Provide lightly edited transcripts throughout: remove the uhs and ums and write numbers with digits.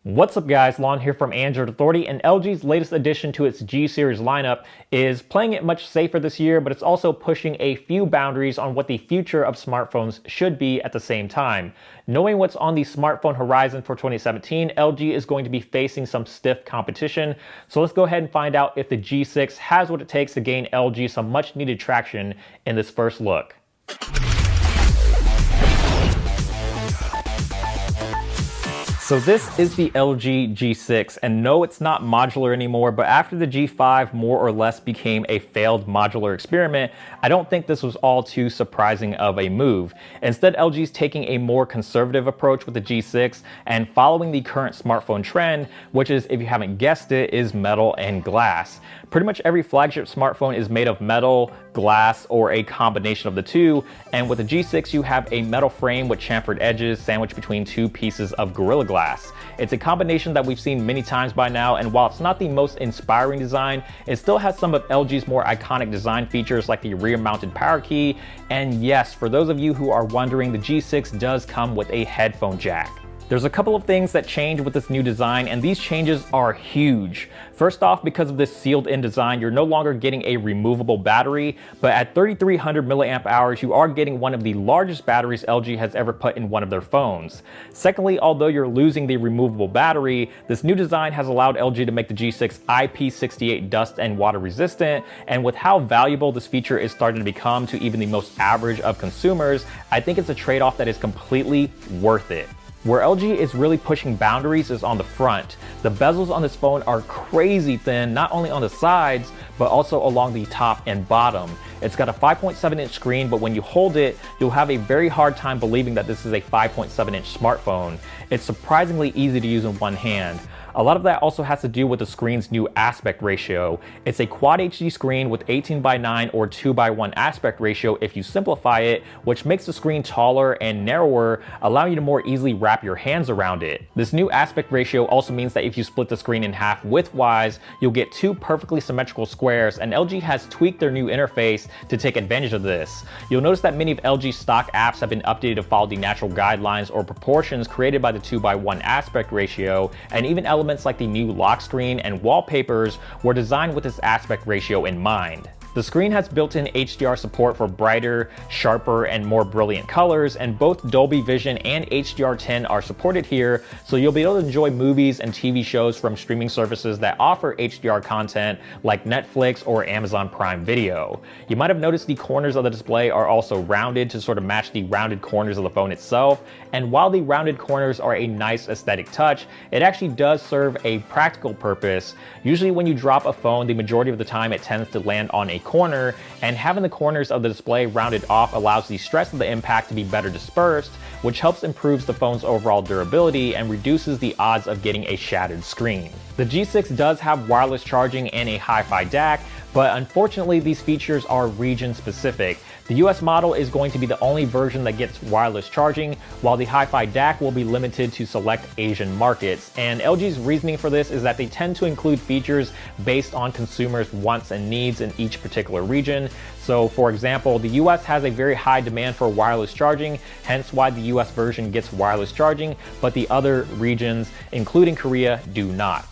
What's up guys, Lon here from Android Authority, and LG's latest addition to its G series lineup is playing it much safer this year, but it's also pushing a few boundaries on what the future of smartphones should be at the same time. Knowing what's on the smartphone horizon for 2017, LG is going to be facing some stiff competition, so let's go ahead and find out if the G6 has what it takes to gain LG some much needed traction in this first look. So this is the LG G6, and no, it's not modular anymore, but after the G5 more or less became a failed modular experiment, I don't think this was all too surprising of a move. Instead, LG's taking a more conservative approach with the G6 and following the current smartphone trend, which is, if you haven't guessed it, is metal and glass. Pretty much every flagship smartphone is made of metal, glass, or a combination of the two, and with the G6 you have a metal frame with chamfered edges sandwiched between two pieces of Gorilla Glass. It's a combination that we've seen many times by now, and while it's not the most inspiring design, it still has some of LG's more iconic design features like the rear mounted power key, and yes, for those of you who are wondering, the G6 does come with a headphone jack. There's a couple of things that change with this new design, and these changes are huge. First off, because of this sealed-in design, you're no longer getting a removable battery, but at 3300 milliamp hours, you are getting one of the largest batteries LG has ever put in one of their phones. Secondly, although you're losing the removable battery, this new design has allowed LG to make the G6 IP68 dust and water resistant, and with how valuable this feature is starting to become to even the most average of consumers, I think it's a trade-off that is completely worth it. Where LG is really pushing boundaries is on the front. The bezels on this phone are crazy thin, not only on the sides, but also along the top and bottom. It's got a 5.7-inch screen, but when you hold it, you'll have a very hard time believing that this is a 5.7-inch smartphone. It's surprisingly easy to use in one hand. A lot of that also has to do with the screen's new aspect ratio. It's a Quad HD screen with 18:9 or 2:1 aspect ratio if you simplify it, which makes the screen taller and narrower, allowing you to more easily wrap your hands around it. This new aspect ratio also means that if you split the screen in half widthwise, you'll get two perfectly symmetrical squares, and LG has tweaked their new interface to take advantage of this. You'll notice that many of LG's stock apps have been updated to follow the natural guidelines or proportions created by the 2:1 aspect ratio, and even elements like the new lock screen and wallpapers were designed with this aspect ratio in mind. The screen has built-in HDR support for brighter, sharper, and more brilliant colors, and both Dolby Vision and HDR10 are supported here, so you'll be able to enjoy movies and TV shows from streaming services that offer HDR content like Netflix or Amazon Prime Video. You might have noticed the corners of the display are also rounded to sort of match the rounded corners of the phone itself, and while the rounded corners are a nice aesthetic touch, it actually does serve a practical purpose. Usually when you drop a phone, the majority of the time it tends to land on a corner, and having the corners of the display rounded off allows the stress of the impact to be better dispersed, which helps improve the phone's overall durability and reduces the odds of getting a shattered screen. The G6 does have wireless charging and a Hi-Fi DAC, but unfortunately these features are region specific. The US model is going to be the only version that gets wireless charging, while the Hi-Fi DAC will be limited to select Asian markets. And LG's reasoning for this is that they tend to include features based on consumers' wants and needs in each particular region. So for example, the US has a very high demand for wireless charging, hence why the US version gets wireless charging, but the other regions, including Korea, do not.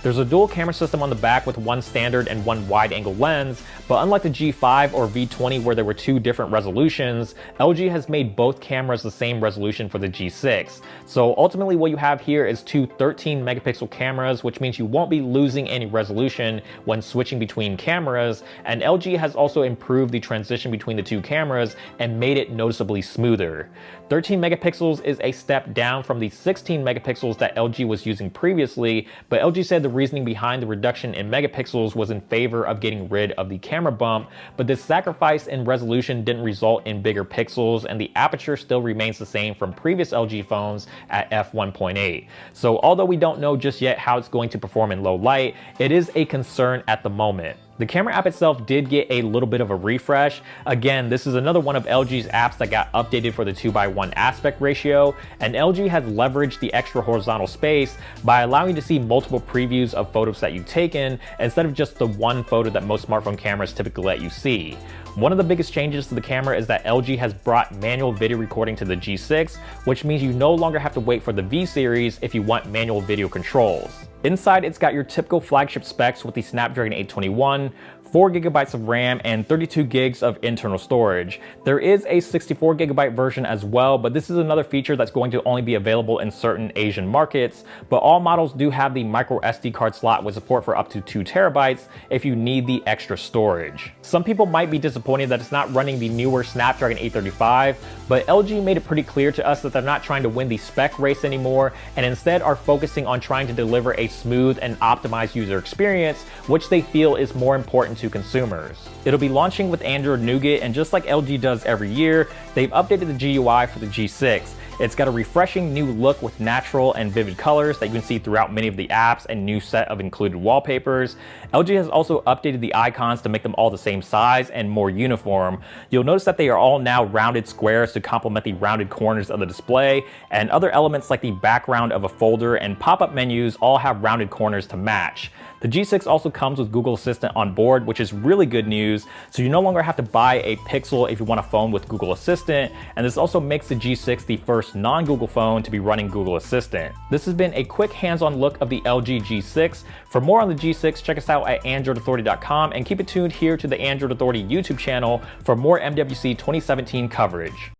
There's a dual camera system on the back with one standard and one wide-angle lens, but unlike the G5 or V20 where there were two different resolutions, LG has made both cameras the same resolution for the G6. So ultimately what you have here is two 13-megapixel cameras, which means you won't be losing any resolution when switching between cameras, and LG has also improved the transition between the two cameras and made it noticeably smoother. 13 megapixels is a step down from the 16 megapixels that LG was using previously, but LG said the reasoning behind the reduction in megapixels was in favor of getting rid of the camera bump, but this sacrifice in resolution didn't result in bigger pixels, and the aperture still remains the same from previous LG phones at f1.8. So although we don't know just yet how it's going to perform in low light, it is a concern at the moment. The camera app itself did get a little bit of a refresh. Again, this is another one of LG's apps that got updated for the 2:1 aspect ratio, and LG has leveraged the extra horizontal space by allowing you to see multiple previews of photos that you've taken instead of just the one photo that most smartphone cameras typically let you see. One of the biggest changes to the camera is that LG has brought manual video recording to the G6, which means you no longer have to wait for the V series if you want manual video controls. Inside, it's got your typical flagship specs with the Snapdragon 821, 4GB of RAM, and 32 gigs of internal storage. There is a 64GB version as well, but this is another feature that's going to only be available in certain Asian markets, but all models do have the micro SD card slot with support for up to 2TB if you need the extra storage. Some people might be disappointed that it's not running the newer Snapdragon 835, but LG made it pretty clear to us that they're not trying to win the spec race anymore, and instead are focusing on trying to deliver a smooth and optimized user experience, which they feel is more important to consumers. It'll be launching with Android Nougat, and just like LG does every year, they've updated the GUI for the G6. It's got a refreshing new look with natural and vivid colors that you can see throughout many of the apps and new set of included wallpapers. LG has also updated the icons to make them all the same size and more uniform. You'll notice that they are all now rounded squares to complement the rounded corners of the display, and other elements like the background of a folder and pop-up menus all have rounded corners to match. The G6 also comes with Google Assistant on board, which is really good news, so you no longer have to buy a Pixel if you want a phone with Google Assistant, and this also makes the G6 the first non-Google phone to be running Google Assistant. This has been a quick hands-on look of the LG G6. For more on the G6, check us out at AndroidAuthority.com and keep it tuned here to the Android Authority YouTube channel for more MWC 2017 coverage.